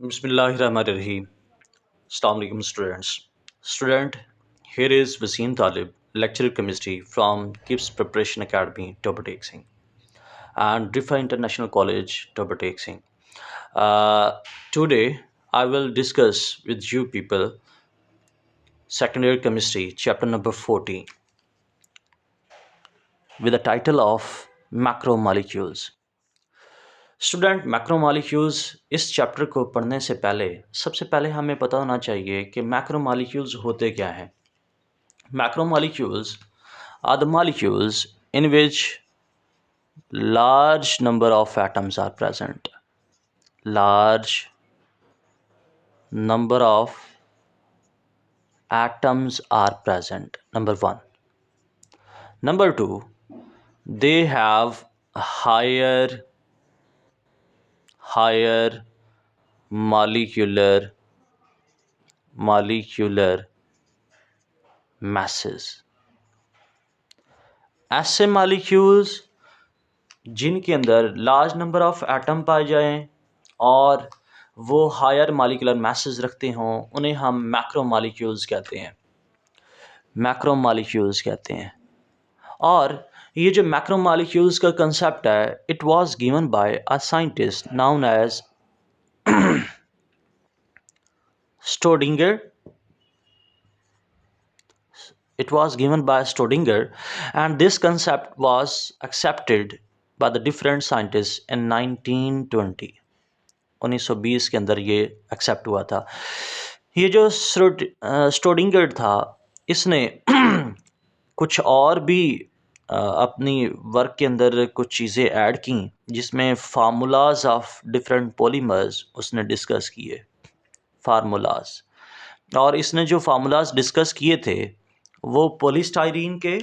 Bismillahirrahmanirrahim. Assalamu alaikum students. Student, here is Wasim Talib, lecturer chemistry from KIPS Preparation Academy, Tobateksing, and Rifa International College, Tobateksing. Today, I will discuss with you people second year chemistry, chapter number 14, with the title of macromolecules. Student macromolecules इस chapter को पढ़ने से पहले सबसे पहले हमें पता होना चाहिए कि मैक्रोमोलिक्यूल्स होते क्या हैं। Macromolecules are the molecules in which large number of atoms are present. Large number of atoms are present, number one. Number two, they have higher molecular masses. ऐसे मॉलिक्यूल्स जिनके अंदर लार्ज नंबर ऑफ एटम पाए जाएं और वो higher molecular message रखते हों, उन्हें हम मैक्रोमोलिक्यूल्स कहते हैं। और ये जो मैक्रोमोलिक्यूल्स का कंसेप्ट है, it was given by a scientist known as Staudinger. It was given by Schrödinger, and this concept was accepted by the different scientists in 1920. 1920 के अंदर ये एक्सेप्ट हुआ था। ये जो स्ट्रोडिंगर था, इसने कुछ और भी अपनी वर्क के अंदर कुछ चीज़ें ऐड की, जिसमें फार्मूलाज ऑफ डिफरेंट पॉलीमर्स उसने डिस्कस किए, फार्मूलाज। और इसने जो फार्मूलाज डिस्कस किए थे वो पॉलीस्टाइरीन के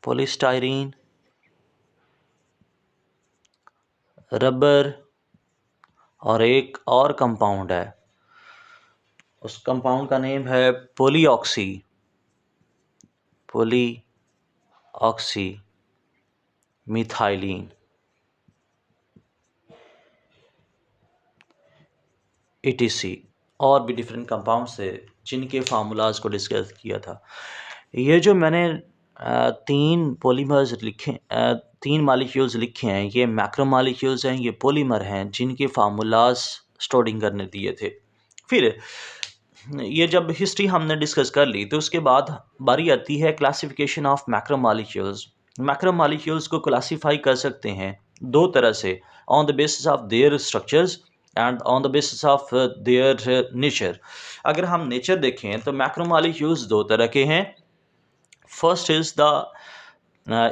पॉलीस्टाइरीन, रबर और एक और कंपाउंड है, उस कंपाउंड का नेम है पॉलीऑक्सी मिथाइलिन, etc. और भी डिफरेंट कंपाउंड से जिनके फार्मूलाज को डिस्कस किया था। ये जो मैंने तीन पॉलीमर्स लिखे, तीन मॉलिक्यूल्स लिखे हैं, ये मैक्रोमोलिक्यूल्स हैं, ये पॉलीमर हैं जिनके फार्मूलाज स्ट्रोडिंगर ने दिए थे। फिर ये जब हिस्ट्री हमने डिस्कस कर ली तो उसके बाद बारी आती है क्लासिफिकेशन ऑफ मैक्रोमोलिक्यूल्स। मैक्रोमोलिक्यूल्स को क्लासीफाई कर सकते हैं दो तरह से, on the basis of their structures and on the basis of their nature. अगर हम नेचर देखें तो मैक्रोमोलिक्यूल्स दो तरह के हैं। First is the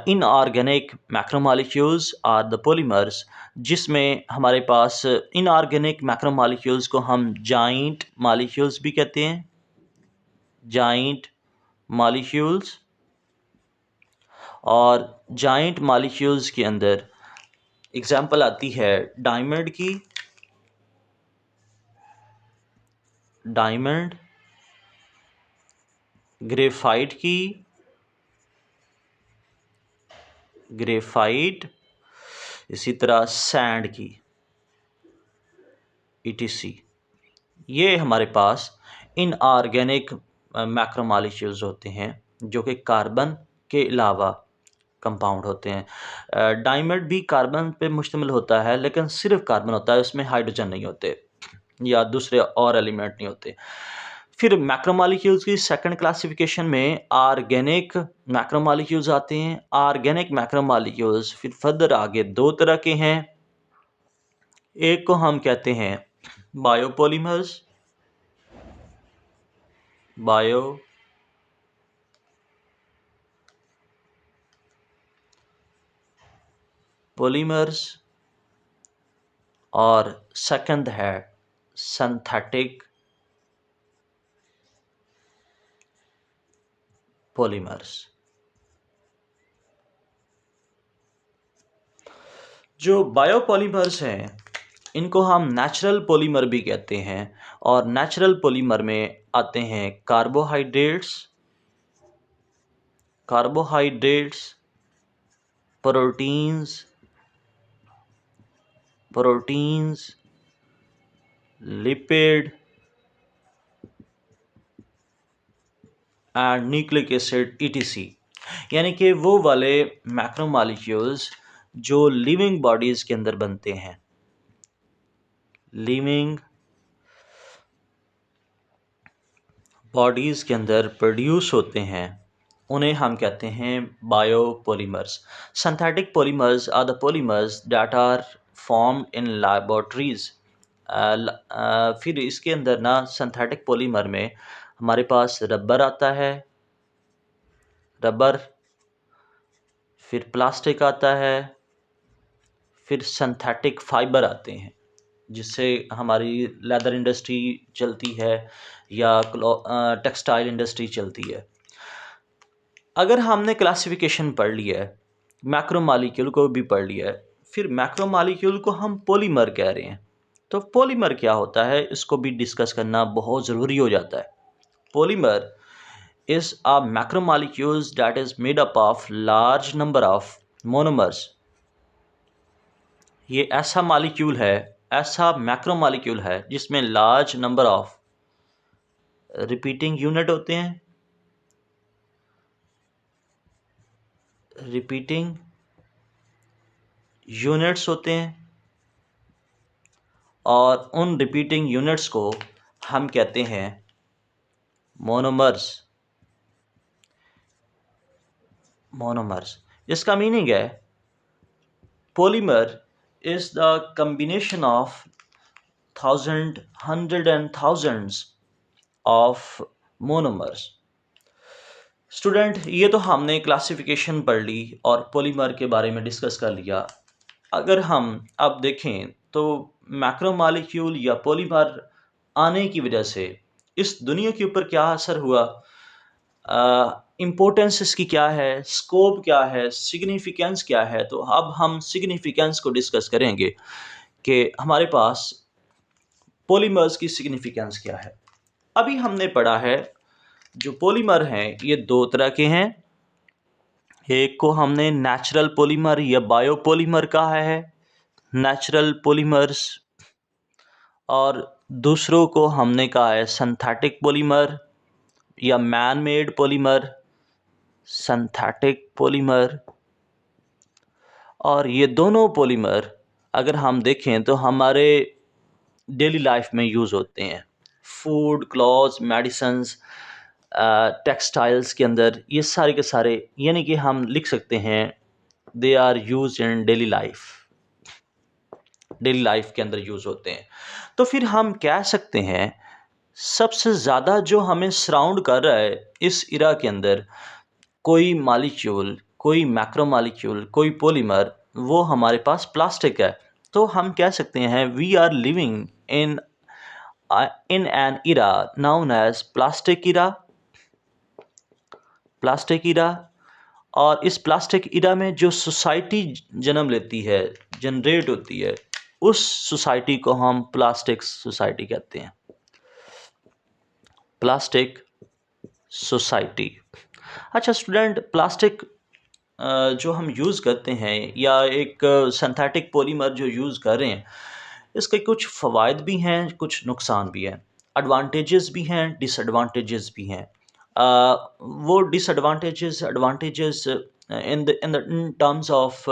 inorganic macromolecules are the polymers, जिसमें हमारे पास इनऑर्गेनिक मैक्रोमोलिक्यूल्स को हम जाइंट मॉलिक्यूल्स भी कहते हैं, जाइंट मॉलिक्यूल्स। और जाइंट मॉलिक्यूल्स के अंदर एग्जांपल आती है डायमंड की, डायमंड, ग्रेफाइट की, ग्रेफाइट, इसी तरह सैंड की, etc. ये हमारे पास इनऑर्गेनिक मैक्रोमोलिक्यूल्स होते हैं जो कि कार्बन के अलावा कंपाउंड होते हैं। डायमंड भी कार्बन पे मुश्तमिल होता है, लेकिन सिर्फ कार्बन होता है, उसमें हाइड्रोजन नहीं होते या दूसरे और एलिमेंट नहीं होते। फिर मैक्रोमोलिक्यूल्स की सेकंड क्लासिफिकेशन में ऑर्गेनिक मैक्रोमोलिक्यूल्स आते हैं। ऑर्गेनिक मैक्रोमोलिक्यूल्स फिर फर्दर आगे दो तरह के हैं। एक को हम कहते हैं बायोपॉलीमर्स, और सेकंड है सिंथेटिक पॉलीमर्स। जो बायोपॉलीमर्स हैं इनको हम नेचुरल पॉलीमर भी कहते हैं। और नेचुरल पॉलीमर में आते हैं carbohydrates, proteins, lipid and nucleic acid ETC। यानी कि वो वाले मैक्रोमोलेक्यूल्स जो लिविंग बॉडीज़ के अंदर बनते हैं, लिविंग बॉडीज़ के अंदर प्रोड्यूस होते हैं, उन्हें हम कहते हैं biopolymers. Synthetic polymers are the polymers that are formed in laboratories. फिर इसके अंदर ना सिंथेटिक पॉलीमर में हमारे पास रबर आता है, रबर, फिर प्लास्टिक आता है, फिर सिंथेटिक फाइबर आते हैं जिससे हमारी लेदर इंडस्ट्री चलती है या टेक्सटाइल इंडस्ट्री चलती है। अगर हमने क्लासिफिकेशन पढ़ लिया है, मैक्रोमोलेक्यूल को भी पढ़ लिया है, फिर मैक्रोमोलेक्यूल को हम पॉलीमर कह रहे हैं, तो पॉलीमर क्या होता है इसको भी डिस्कस करना बहुत ज़रूरी हो जाता है। Polymer is a macromolecules that is made up of large number of monomers. ये ऐसा मॉलिक्यूल है, ऐसा मैक्रोमोलेक्यूल है जिसमें large number of repeating unit होते हैं, रिपीटिंग यूनिट्स होते हैं, और उन रिपीटिंग यूनिट्स को हम कहते हैं मोनोमर्स। इसका मीनिंग है polymer is the combination of hundred and thousands of monomers. Student, ये तो हमने क्लासिफिकेशन पढ़ ली और पॉलीमर के बारे में डिस्कस कर लिया। अगर हम अब देखें तो मैक्रोमोलेक्यूल या पॉलीमर आने की वजह से इस दुनिया के ऊपर क्या असर हुआ, इम्पोर्टेंस इसकी क्या है, स्कोप क्या है, सिग्निफिकेंस क्या है, तो अब हम सिग्निफिकेंस को डिस्कस करेंगे कि हमारे पास पॉलीमर्स की सिग्निफिकेंस क्या है। अभी हमने पढ़ा है जो पॉलीमर हैं ये दो तरह के हैं। एक को हमने नेचुरल पॉलीमर या बायोपॉलीमर कहा है, नेचुरल पॉलीमर्स, और दूसरों को हमने कहा है सिंथेटिक पॉलीमर या man made polymer, synthetic polymer. और ये दोनों पॉलीमर अगर हम देखें तो हमारे डेली लाइफ में यूज़ होते हैं, फूड, क्लॉथ्स, मेडिसिन्स, टेक्सटाइल्स के अंदर, ये सारे के सारे, यानी कि हम लिख सकते हैं they are use in daily life के अंदर यूज़ होते हैं। तो फिर हम कह सकते हैं सबसे ज़्यादा जो हमें सराउंड कर रहा है इस इरा के अंदर, कोई मॉलिक्यूल, कोई मैक्रोमोलेक्यूल, कोई पॉलीमर, वो हमारे पास प्लास्टिक है। तो हम कह सकते हैं we are living in an era known as plastic era. और इस प्लास्टिक इरा में जो सोसाइटी जन्म लेती है, जनरेट होती है, उस सोसाइटी को हम प्लास्टिक सोसाइटी कहते हैं, प्लास्टिक सोसाइटी। अच्छा स्टूडेंट, प्लास्टिक जो हम यूज़ करते हैं या एक सिंथेटिक पॉलीमर जो यूज़ कर रहे हैं, इसके कुछ फ़वाइद भी हैं, कुछ नुकसान भी हैं, एडवांटेजेस भी हैं, डिसएडवांटेजेस भी हैं। वो disadvantages, advantages in terms of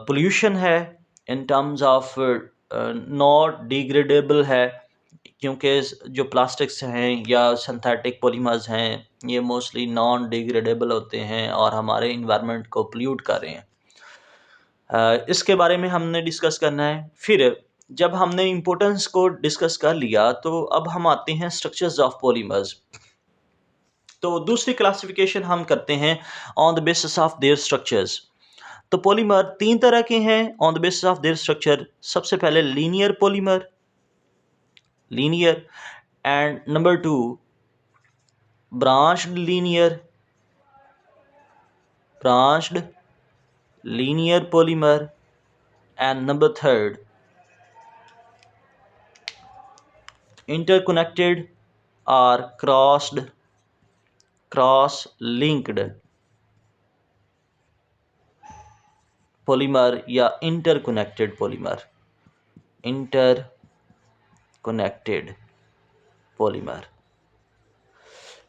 pollution है, in terms of not degradable है, क्योंकि जो प्लास्टिक्स हैं या सिंथेटिक पॉलीमर्स हैं ये मोस्टली नॉन डिग्रेडेबल होते हैं और हमारे इन्वायरमेंट को पोल्यूट कर रहे हैं। इसके बारे में हमने डिस्कस करना है। फिर जब हमने इम्पोर्टेंस को डिस्कस कर लिया तो अब हम आते हैं स्ट्रक्चर्स ऑफ पॉलीमर्स। तो दूसरी क्लासिफिकेशन हम करते हैं on the basis of their structures. तो पॉलीमर तीन तरह के हैं on the basis of their structure. सबसे पहले linear polymer, linear, and number two branched linear polymer, and number third, interconnected or cross-linked polymer या इंटरकनेक्टेड पॉलीमर,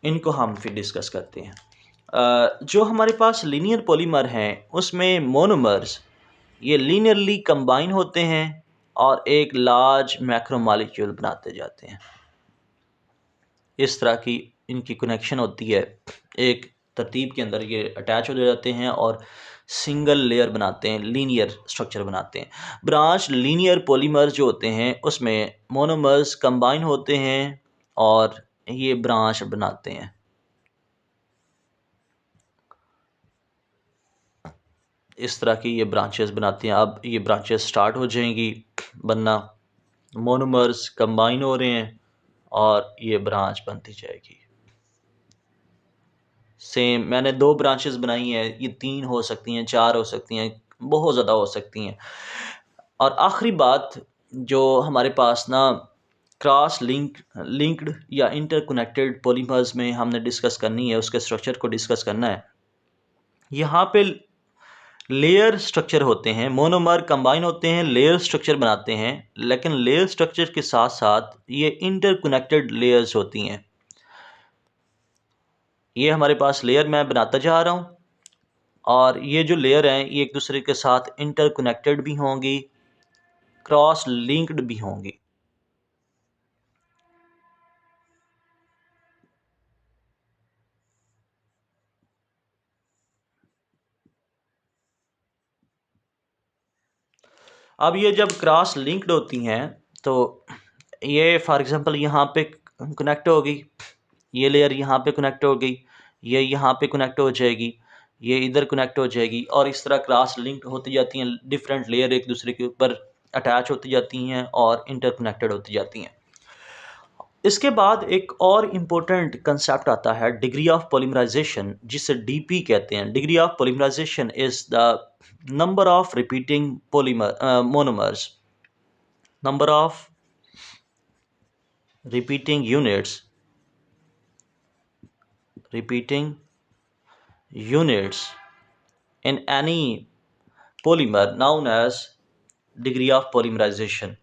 इनको हम फिर डिस्कस करते हैं। जो हमारे पास लीनियर पॉलीमर हैं उसमें मोनोमर्स ये लीनियरली कंबाइन होते हैं और एक लार्ज मैक्रोमॉलिक्यूल बनाते जाते हैं। इस तरह की इनकी कनेक्शन होती है, एक तरतीब के अंदर ये अटैच हो जाते हैं और सिंगल लेयर बनाते हैं, लीनियर स्ट्रक्चर बनाते हैं। ब्रांच लीनियर पॉलीमर्स जो होते हैं उसमें मोनोमर्स कंबाइन होते हैं और ये ब्रांच बनाते हैं। इस तरह की ये ब्रांचेस बनाते हैं। अब ये ब्रांचेस स्टार्ट हो जाएंगी बनना, मोनोमर्स कंबाइन हो रहे हैं और ये ब्रांच बनती जाएगी। सेम मैंने 2 ब्रांचेस बनाई हैं, ये 3 हो सकती हैं, 4 हो सकती हैं, बहुत ज़्यादा हो सकती हैं। और आखिरी बात जो हमारे पास ना लिंक्ड या इंटरकनेक्टेड पॉलीमर्स में हमने डिस्कस करनी है, उसके स्ट्रक्चर को डिस्कस करना है। यहाँ पे लेयर स्ट्रक्चर होते हैं, मोनोमर कंबाइन होते हैं, लेयर स्ट्रक्चर बनाते हैं, लेकिन लेयर स्ट्रक्चर के साथ साथ ये इंटरकनेक्टेड लेयर्स होती हैं। ये हमारे पास लेयर मैं बनाता जा रहा हूँ और ये जो लेयर हैं ये एक दूसरे के साथ इंटरकनेक्टेड भी होंगी, क्रॉस लिंक्ड भी होंगी। अब ये जब क्रॉस लिंक्ड होती हैं तो ये फॉर एग्जांपल यहाँ पे कनेक्ट होगी, ये लेयर यहाँ पे कनेक्ट हो गई, ये यहाँ पे कनेक्ट हो जाएगी, ये इधर कनेक्ट हो जाएगी और इस तरह क्रॉस लिंक्ड होती जाती हैं। डिफरेंट लेयर एक दूसरे के ऊपर अटैच होती जाती हैं और इंटरकनेक्टेड होती जाती हैं। इसके बाद एक और इम्पोर्टेंट कंसेप्ट आता है डिग्री ऑफ पॉलीमराइजेशन, जिसे डीपी कहते हैं। Degree of polymerisation is the number of repeating monomers, number of repeating units in any polymer known as degree of polymerization.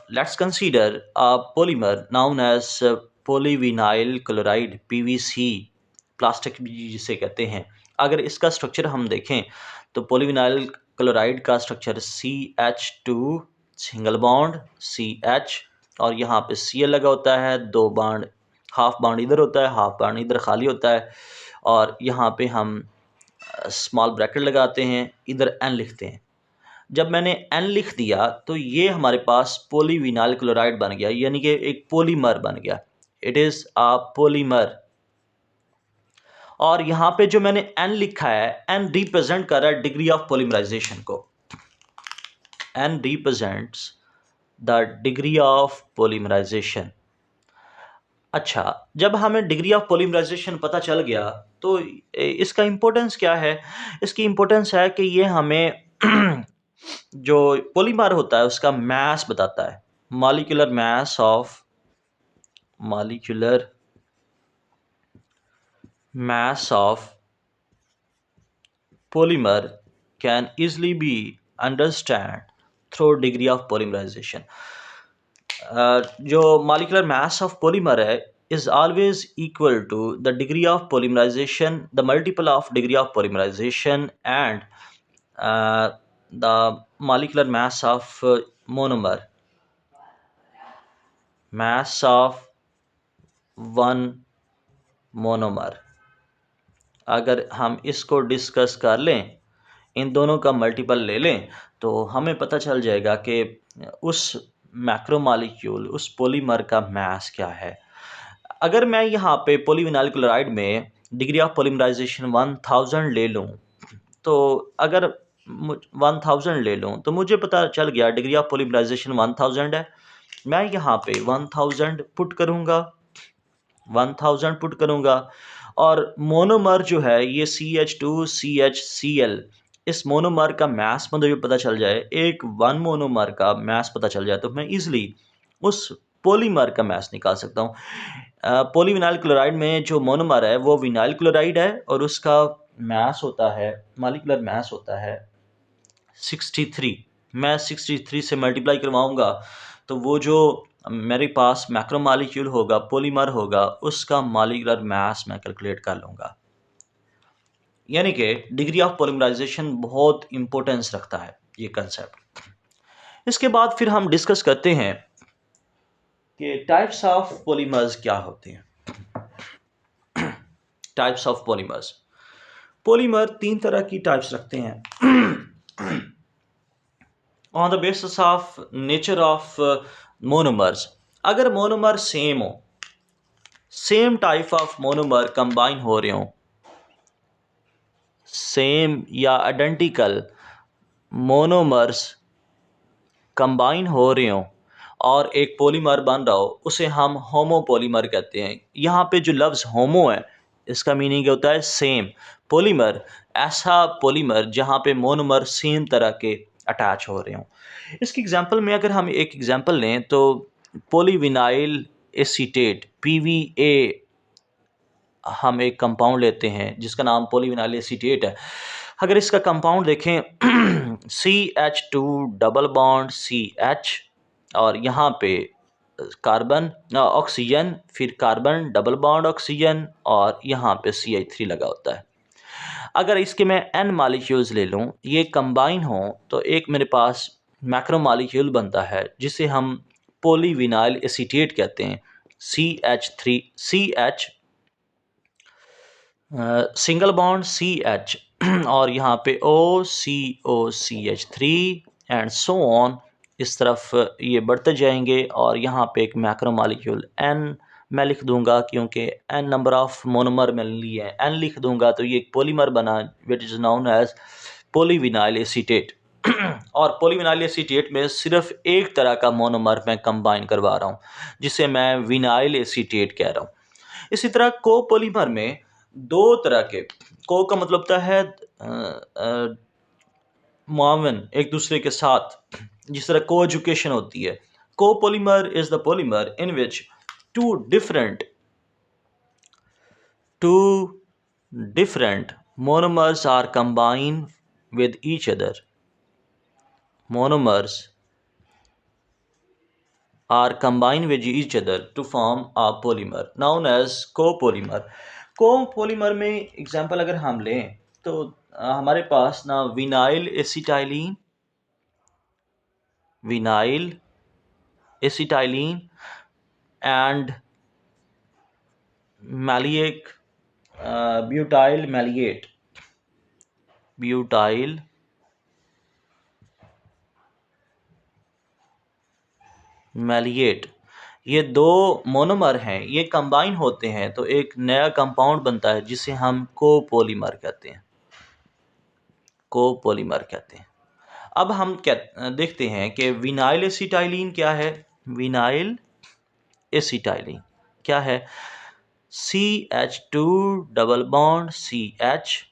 Let's consider a polymer known as polyvinyl chloride PVC, plastic जिसे कहते हैं। अगर इसका structure हम देखें तो polyvinyl chloride का structure CH2 single bond CH और यहाँ पे Cl लगा होता है, 2 बॉन्ड, हाफ बॉन्ड इधर होता है, हाफ बॉन्ड इधर खाली होता है और यहाँ पे हम स्मॉल ब्रैकेट लगाते हैं, इधर N लिखते हैं। जब मैंने N लिख दिया तो ये हमारे पास पोलीविनाइल क्लोराइड बन गया, यानी कि एक पॉलीमर बन गया। It is a polymer. और यहाँ पे जो मैंने N लिखा है, N रिप्रेजेंट कर रहा है डिग्री ऑफ पॉलीमराइजेशन को। N represents the degree of polymerisation. अच्छा, जब हमें डिग्री ऑफ पॉलीमराइजेशन पता चल गया तो इसका इम्पोर्टेंस क्या है? इसकी इम्पोर्टेंस है कि ये हमें जो पॉलीमर होता है उसका मास बताता है। Molecular mass of polymer can easily be understood through degree of polymerization. जो molecular mass of polymer है is always equal to the degree of polymerization, the multiple of degree of polymerization and the molecular mass of monomer, mass of one monomer। अगर हम इसको discuss कर लें, इन दोनों का multiple ले लें तो हमें पता चल जाएगा कि उस मैक्रोमॉलिक्यूल, उस पॉलीमर का मास क्या है। अगर मैं यहाँ पे पोलीविनाइल क्लोराइड में डिग्री ऑफ पॉलीमराइजेशन 1000 ले लूँ, तो अगर 1000 ले लूँ तो मुझे पता चल गया डिग्री ऑफ पॉलीमराइजेशन 1000 है। मैं यहाँ पे 1000 पुट करूँगा और मोनोमर जो है ये CH2 CHCl इस मोनोमर का मास मुझे पता चल जाए, एक वन मोनोमर का मास पता चल जाए, तो मैं इजीली उस पॉलीमर का मास निकाल सकता हूँ। पॉलीविनाइल क्लोराइड में जो मोनोमर है वो विनाइल क्लोराइड है और उसका मास होता है, मॉलिक्यूलर मास होता है 63। मैं 63 से मल्टीप्लाई करवाऊंगा तो वो जो मेरे पास मैक्रोमॉलिक्यूल होगा, पॉलीमर होगा, उसका मॉलिक्यूलर मास मैं कैलकुलेट कर लूँगा। यानी कि डिग्री ऑफ पॉलीमराइजेशन बहुत इंपॉर्टेंस रखता है ये कंसेप्ट। इसके बाद फिर हम डिस्कस करते हैं कि टाइप्स ऑफ पॉलीमर्स क्या होते हैं। टाइप्स ऑफ पॉलीमर्स, पॉलीमर तीन तरह की टाइप्स रखते हैं on the basis of nature of monomers. अगर मोनोमर सेम हो, same type of monomer combine हो रहे हों, सेम या आइडेंटिकल मोनोमर्स कंबाइन हो रहे हों और एक पॉलीमर बन रहा हो, उसे हम होमोपॉलीमर कहते हैं। यहाँ पे जो लफ्ज़ होमो है, इसका मीनिंग होता है सेम। पॉलीमर ऐसा पॉलीमर जहाँ पे मोनोमर सेम तरह के अटैच हो रहे हों। इसकी एग्जांपल में अगर हम एक एग्जांपल लें तो पॉलीविनाइल एसीटेट PVA, हम एक कंपाउंड लेते हैं जिसका नाम पॉलीविनाइल एसीटेट है। अगर इसका कंपाउंड देखें CH2 डबल बॉन्ड CH और यहाँ पे कार्बन ऑक्सीजन, फिर कार्बन डबल बॉन्ड ऑक्सीजन और यहाँ पे CH3 लगा होता है। अगर इसके मैं n मॉलिक्यूल्स ले लूँ, ये कंबाइन हो तो एक मेरे पास मैक्रो मॉलिक्यूल बनता है जिसे हम पॉलीविनाइल एसीटेट कहते हैं। CH3 CH single bond CH और यहाँ पे OCOCH3 एंड सो ऑन, इस तरफ ये बढ़ते जाएंगे और यहाँ पे एक मैक्रो मॉलिक्यूल N मैं लिख दूंगा, क्योंकि N नंबर ऑफ मोनोमर मैंने लिए हैं, N लिख दूंगा तो ये एक पॉलीमर बना which is known as polyvinyl acetate. और पॉलीविनाइल एसीटेट में सिर्फ एक तरह का मोनोमर मैं कंबाइन करवा रहा हूँ जिसे मैं विनाइल एसीटेट कह रहा हूँ। इसी तरह कोपॉलीमर में दो तरह के, को का मतलब होता है मुआवन, एक दूसरे के साथ, जिस तरह को एजुकेशन होती है। Copolymer is the polymer in which two different monomers are combined with each other. Monomers are combined with each other to form a polymer known as copolymer. Copolymer में एग्जांपल अगर हम लें तो हमारे पास ना vinyl acetylene and maleic butyl maleate, ये दो मोनोमर हैं, ये कंबाइन होते हैं तो एक नया कंपाउंड बनता है जिसे हम कोपोलीमर कहते हैं। अब हम देखते हैं कि विनाइल एसिटाइलिन क्या है। विनाइल एसिटाइलिन क्या है? CH2 डबल बॉन्ड CH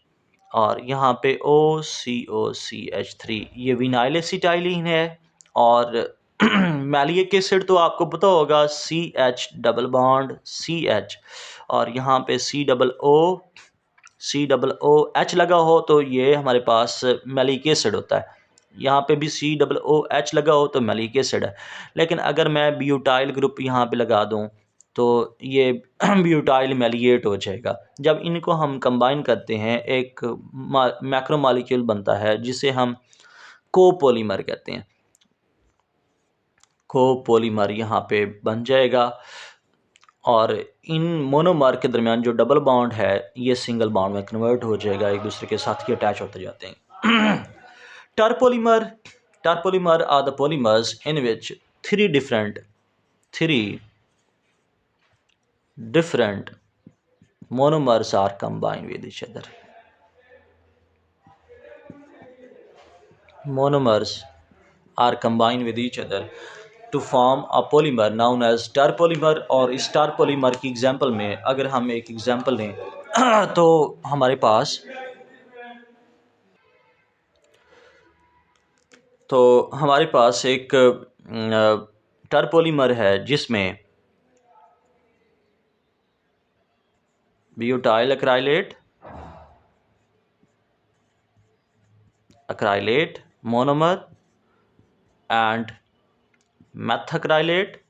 और यहाँ पे OCOCH3, ये विनाइल एसिटाइलिन है। और मैलिक एसिड तो आपको पता होगा, CH डबल बॉन्ड CH और यहाँ पे COOH लगा हो तो ये हमारे पास मैलिक एसिड होता है। यहाँ पे भी COOH लगा हो तो मैलिक एसिड है। लेकिन अगर मैं ब्यूटाइल ग्रुप यहाँ पे लगा दूँ तो ये ब्यूटाइल मैलिएट हो जाएगा। जब इनको हम कंबाइन करते हैं एक मैक्रो मॉलिक्यूल बनता है जिसे हम कोपोलीमर कहते हैं। कोपोलीमर यहाँ पे बन जाएगा और इन मोनोमर के दरमियान जो डबल बॉन्ड है ये सिंगल बॉन्ड में कन्वर्ट हो जाएगा, एक दूसरे के साथ ही अटैच होते जाते हैं। Terpolymer are the polymers in which three different monomers are combined with each other. Monomers are combined with each other to form a polymer known as terpolymer। और इस terpolymer की एग्जांपल में अगर हम एक एग्जांपल लें तो हमारे पास तो हमारे पास एक टरपोलीमर है जिसमें ब्यूटाइल अक्राइलेट मोनोमर एंड मैथ अक्राइलेट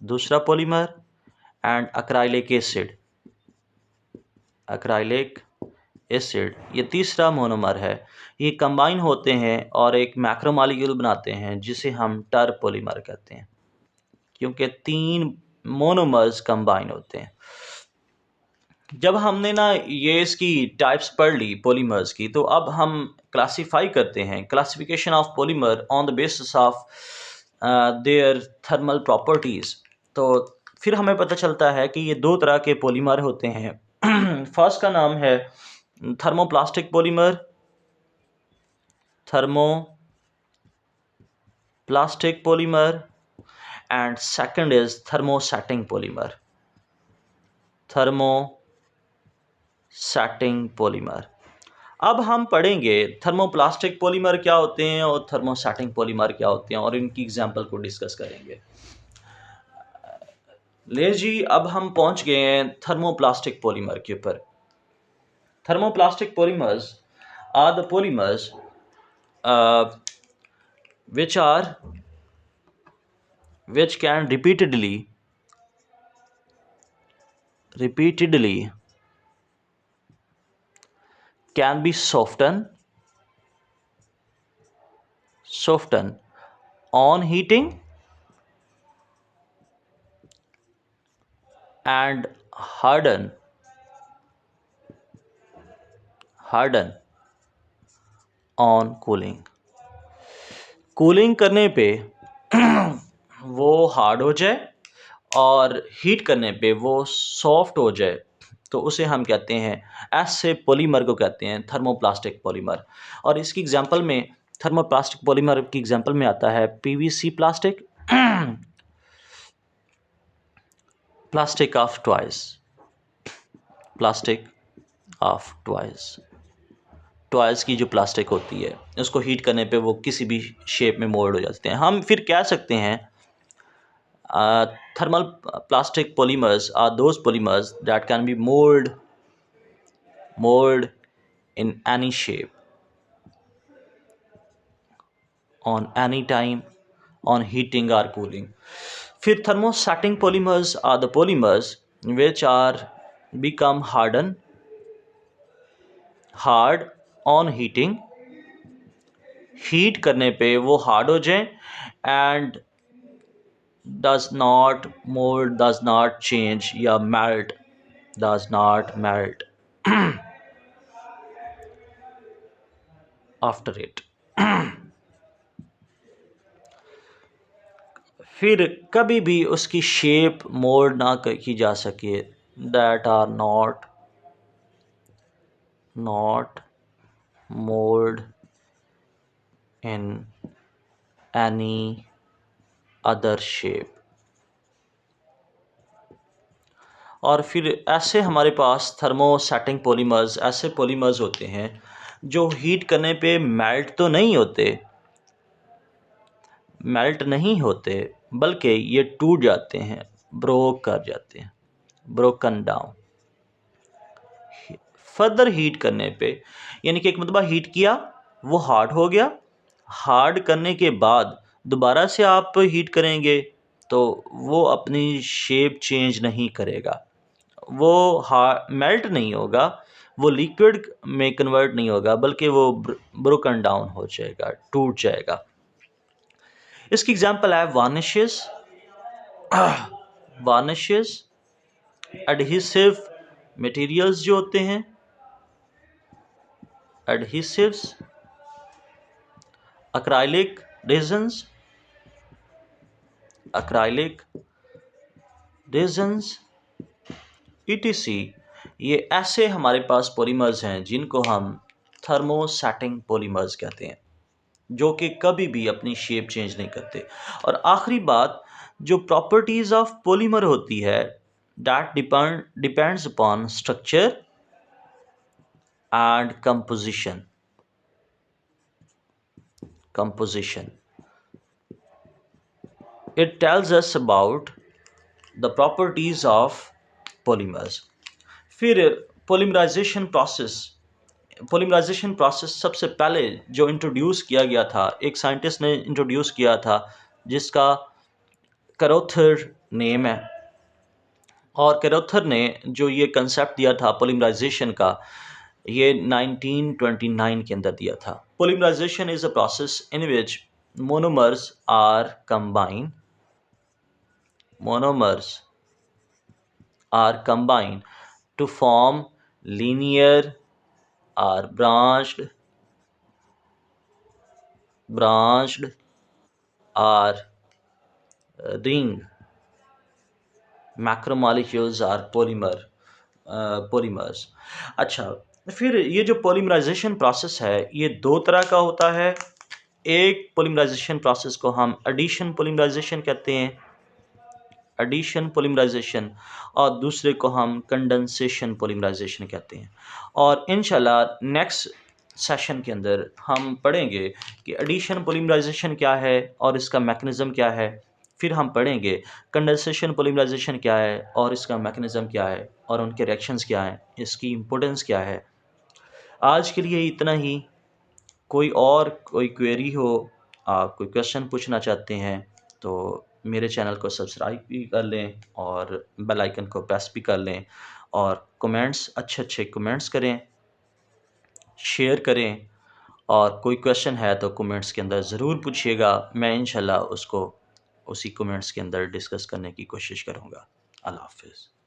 दूसरा पॉलीमर एंड अक्राइलिक एसिड ये तीसरा मोनोमर है। ये कंबाइन होते हैं और एक मैक्रोमॉलिक्यूल बनाते हैं जिसे हम टरपोलीमर कहते हैं, क्योंकि 3 मोनोमर्स कंबाइन होते हैं। जब हमने ना ये इसकी टाइप्स पढ़ ली पॉलीमर्स की, तो अब हम क्लासिफाई करते हैं, classification of polymer on the basis of their thermal properties. तो फिर हमें पता चलता है कि ये 2 तरह के पॉलीमर होते हैं। फर्स्ट का नाम है thermoplastic polymer and second is thermosetting polymer. अब हम पढ़ेंगे थर्मोप्लास्टिक पॉलीमर क्या होते हैं और थर्मोसेटिंग पॉलीमर क्या होते हैं और इनकी एग्जांपल को डिस्कस करेंगे। ले जी, अब हम पहुंच गए हैं थर्मोप्लास्टिक पॉलीमर के ऊपर। Thermoplastic polymers are the polymers which can repeatedly can be softened on heating and harden on cooling करने पे वो हार्ड हो जाए और हीट करने पे वो सॉफ्ट हो जाए, तो उसे हम कहते हैं, ऐसे पॉलीमर को कहते हैं थर्मोप्लास्टिक पॉलीमर। और इसकी एग्जांपल में, थर्मोप्लास्टिक पॉलीमर की एग्जांपल में आता है PVC plastic, plastic of toys की जो प्लास्टिक होती है, उसको हीट करने पे वो किसी भी शेप में मोल्ड हो जाते हैं। हम फिर कह सकते हैं thermal plastic polymers are those polymers that can be molded in any shape, on any time, on heating or cooling. फिर thermosetting polymers are the polymers which are become hard on heating, heat करने पे वो hard हो जाएं and does not mold, does not change या does not melt after it. फिर कभी भी उसकी शेप मोल्ड ना की जा सके, that are not mold in any other shape. और फिर ऐसे हमारे पास थर्मोसेटिंग पॉलीमर्स ऐसे पॉलीमर्स होते हैं जो हीट करने पे मेल्ट नहीं होते बल्कि ये टूट जाते हैं, ब्रोकन डाउन। फर्दर हीट करने पे, यानी कि एक मरतबा हीट किया, वो हार्ड हो गया, हार्ड करने के बाद दोबारा से आप हीट करेंगे तो वो अपनी शेप चेंज नहीं करेगा, वो मेल्ट नहीं होगा, वो लिक्विड में कन्वर्ट नहीं होगा, बल्कि वो ब्रोकन डाउन हो जाएगा, टूट जाएगा। इसकी एग्जांपल है वार्निशेस, एडहेसिव मटेरियल्स जो होते हैं, एडहेसिव्स, अक्राइलिक रेजन्स ETC। ये ऐसे हमारे पास पॉलीमर्स हैं जिनको हम थर्मोसेटिंग पॉलीमर्स कहते हैं, जो कि कभी भी अपनी शेप चेंज नहीं करते। और आखिरी बात, जो प्रॉपर्टीज़ ऑफ पॉलीमर होती है, that depends upon structure and composition. It tells us about the properties of polymers. फिर पोलीमराइजेशन प्रोसेस सबसे पहले जो इंट्रोड्यूस किया गया था, एक साइंटिस्ट ने इंट्रोड्यूस किया था जिसका कैरोथर नेम है। और कैरोथर ने जो ये कंसेप्ट दिया था पोलीमराइजेशन का, ये 1929 के अंदर दिया था। Polymerisation is a process in which monomers are combined to form linear or branched or ring macromolecules or polymers। अच्छा, फिर ये जो पोलीमराइजेशन प्रोसेस है ये दो तरह का होता है। एक पोलीमराइजेशन प्रोसेस को हम एडिशन पोलीमराइजेशन कहते हैं, और दूसरे को हम कंडेंसेशन पोलीमराइजेशन कहते हैं। और इंशाल्लाह नेक्स्ट सेशन के अंदर हम पढ़ेंगे कि एडिशन पोलीमराइजेशन क्या है और इसका मैकेनिज़्म क्या है। फिर हम पढ़ेंगे कंडेंसेशन पोलीमराइजेशन क्या है और इसका मैकेनिज़्म क्या है और उनके रिएक्शंस क्या हैं, इसकी इम्पोर्टेंस क्या है। आज के लिए इतना ही। कोई क्वेरी हो, आप कोई क्वेश्चन पूछना चाहते हैं तो मेरे चैनल को सब्सक्राइब भी कर लें और बेल आइकन को प्रेस भी कर लें, और कमेंट्स अच्छे कमेंट्स करें, शेयर करें। और कोई क्वेश्चन है तो कमेंट्स के अंदर ज़रूर पूछिएगा, मैं इंशाल्लाह उसको उसी कमेंट्स के अंदर डिस्कस करने की कोशिश करूँगा। अल्लाह हाफ़िज़।